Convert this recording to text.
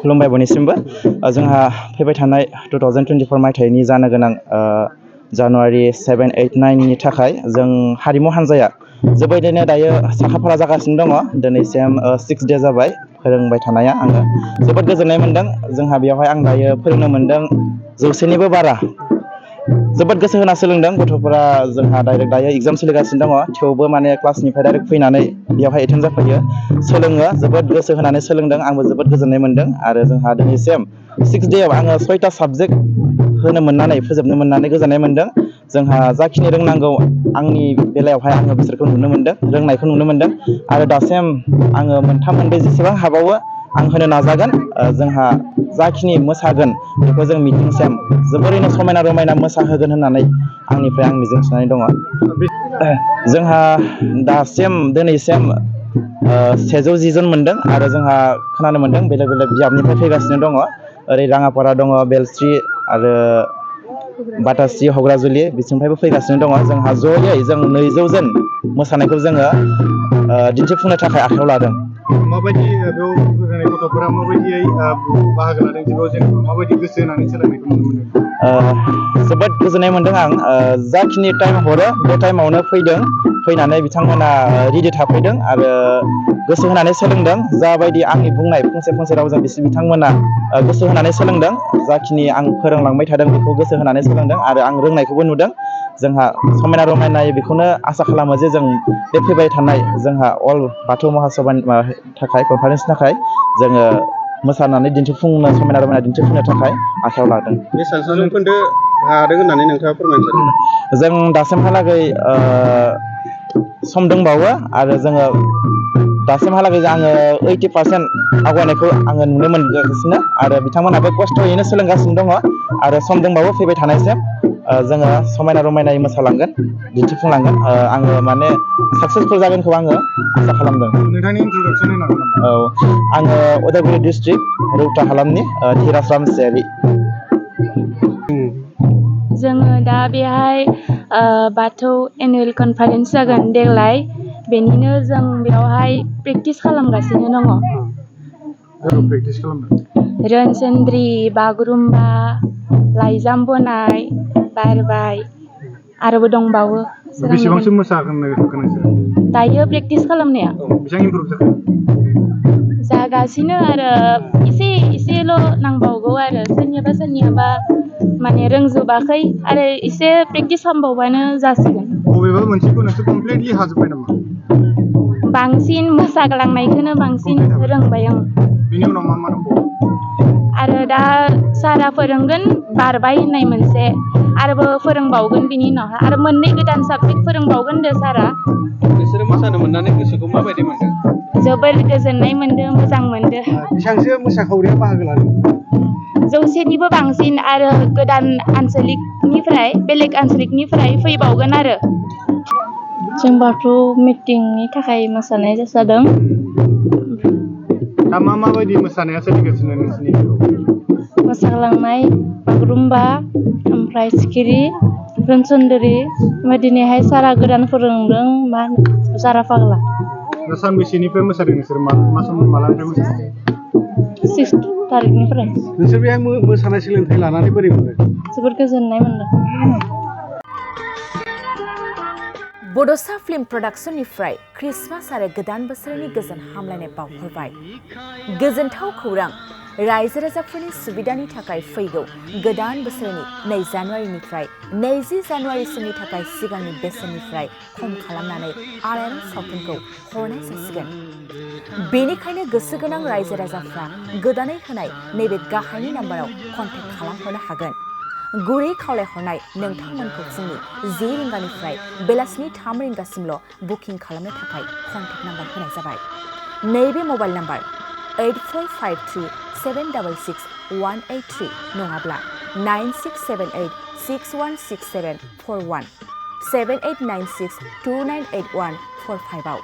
खुलुमबाय बयनिसिमबो जोंहा फैबाय थानाय 2024 मायथाइनि जानो गोनां जानुवारि 7, 8, 9नि थाखाय जों हारिमु हान्जाया जोबोरैनो दायो साखाफारा जागासिनो दङ। दिनैसिम 6 डे जाबाय फोरोंबाय थानाया आङो जोबोद गोजोननाय मोन्दों। जोंहा बेवहाय आं दायो फोरोंनो मोन्दों 100निबो बारा। जोबोद गोसो होना सोलोंदों गथ'फोरा। जोंहा दायो एग्जाम सोलिगासिनो दङ, थेवबो माने क्लासनिफ्राय डाइरेक्ट फैनानै बेवहाय एटेन्ड जाफैयो, सोलोङो। जोबोद गोसो होनानै सोलोंदों, आंबो जोबोद गोजोननाय मोन्दों। आरो जोंहा दिनैसिम 6 डेआव आङो 6टा साबजेक्ट होनो मोननानै फोजोबनो मोननानै गोजोननाय मोन्दों। जोंहा जाखिनि रोंनांगौ आंनि बेलायावहाय आङो बिसोरखौ नुनो मोन्दों, रोंनायखौ नुनो मोन्दों। आरो दासिम आङो मोनथाम मोनब्रै जेसेबां हाबावो आं होनो नाजागोन। जोंहा जाखिनि मोसागोन बेखौ जों मिटिंसिम जोबोरैनो समायना रमायना मोसाहोगोन होननानै आंनिफ्राय आं मिजिंथिनानै दङ। जोंहा दासिम दिनैसिम 110 जन मोनदों आरो जोंहा खोनानो मोन्दों बेलेग बेलेग बियाबनिफ्राय फैगासिनो दङ। ओरै राङापारा दङ, बेलस्रि आरो बाटासि, हग्राजुलि बिथिंनिफ्रायबो फैगासिनो दङ। जोंहा ज'यै जों 200 जन मोसानायखौ जोङो दिन्थिफुंनो थाखाय आखायाव लादों। माबायदि बेयाव फैनाय गथ'फोरा माबायदियै बाहागो लादों, जेराव जेनेबा माबायदि गोसो होनानै सोलोंनायखौ नुनो मोन्दों? जोबोद गोजोननाय मोन्दों आं। जाखिनि टाइम हरो बे टाइमावनो फैनानै बिथांमोना रेडि थाफैदों आरो गोसो होनानै सोलोंदों। जाबायदि आंनि बुंनाय फंसे रावजों बिथांमोना गोसो होनानै सोलोंदों। जाखिनि आं फोरोंलांबाय थादों बेखौ गोसो होनानै सोलोंदों आरो आं रोंनायखौबो नुदों। जोंहा समायना रमायनायै बेखौनो आसा खालामो जे जों बे फैबाय थानाय जोंहा अल बाथौ महासभानि थाखाय कनफारेन्सनि थाखाय जोङो मोसानानै दिन्थिफुंनो, समायना रमायना दिन्थिफुंनो थाखाय आखायाव लादों। बेसेबांसो जौखोन्दो हादों होननानै नोंथाङा फोरमायनो सानो? जों दासिमहालागै सम दंबावो आरो जोङो दासिमहालागै आङो 80% आवगायनायखौ आङो नुनो मोनगासिनो आरो बिथांमोनाबो खस्थ'यैनो सोलोंगासिनो दङ आरो सम दंबावो फैबाय थानायसिम जोङो समायना रमायनायै मोसालांगोन, दिन्थिफुंलांगोन। आङो माने साक्सेसफुल जागोनखौ आङो आसा खालामदों। नोंथांनि इन्ट्रडाक्सन होनो हागोन नामा? औ, आङो उदालगुरि डिस्ट्रिक्ट रौता हालामनि धीराज रामसियारि। जोङो दा बेहाय बाथौ एनुवेल कनफारेन्स जागोन देग्लाय, बेनिनो जों बेवहाय प्रेक्टिस खालामगासिनो दङ। प्रेक्टिस खालामदों? रोनसोन्द्रि, बागुरुम्बा, लाइजाम बनाय, बारबाय आरोबो दंबावो। बेसेबांसो मोसागोन नोंसोरो? दायो प्रेक्टिस खालामनाया बेसेबां इमप्रुभ जाखो? जागासिनो आरो एसेल' नांबावगौ आरो सोरनियाबा माने रोंजोबाखै आरो एसे प्रेक्टिस खालामबावबानो जासिगोन। बबेबा मोनसेखौ नोंसोर कमप्लिटलि हाजोब्बाय नामा? बांसिन मोसाग्लांनायखौनो बांसिन रोंबाय आं। बिनि उनाव मा दंबावो? आरो दा सारा फोरोंगोन बारबाय होननाय मोनसे, आरोबो फोरोंबावगोन बिनि उनावहाय आरो मोननै गोदान साबजेक्ट फोरोंबावगोन सारा। नोंसोरो मोसानो मोननानै गोसोखौ माबायदि मोनदों? जोबोर गोजोननाय मोन्दों, मोजां मोन्दों। बेसेबांसो मोसाखावरिया बाहागो लादों? 100निबो बांसिन आरो गोदान बेलेग आनसलिकनिफ्राय फैबावगोन आरो। जों बाथौ मिटिंनि थाखाय मोसानाय जादों। दा माबायदि मोसानाया सोलिगासिनो नोंसिनि? मोसाग्लांनाय बागुरुम्बा, ओमफ्राय सिखिरि, रोनसोन्द्रि, ओमफ्राय दिनैहाय सारा गोदान फोरोंदों जारा फाग्ला। दा सानबेसेनिफ्राय मोसादों नोंसोर? मालानिफ्राय मोसादों? 6 थारिखनिफ्राय। नोंसोर बेहाय मोसानाय सोलोंथाइ लानानै बोरै मोनदों? जोबोद गोजोननाय मोन्दों। बड'सा फिल्म प्रडाक्शननिफ्राय क्रिसमास आरो गोदान बोसोरनि गोजोन हामलायनाय बावहरबाय। गोजोनथाव खौरां, रायजो राजाफोरनि सुबिदानि थाखाय फैगौ गोदान बोसोरनि 2 जानुवारिनिफ्राय 20 जानुवारिसिमनि थाखाय सिगांनि बेसेननिफ्राय खम खालामनानै आलायारन सावथुनखौ हरनाय जासिगोन। बेनिखायनो गोसो गोनां रायजो राजाफ्रा गोदानै होनाय नैबे गाहायनि नाम्बाराव कन्टेक्ट खालामहरनो हागोन। गुरै खावलायहरनाय नोंथांमोनखौ फुंनि 10 रिंगानिफ्राय बेलासिनि 3 रिंगासिमल' बुकिं खालामनो थाखाय कन्टेक्ट नाम्बार होनाय जाबाय। नैबे मबाइल नाम्बार 8453766183 नङाब्ला 9678616741 7896298145 आव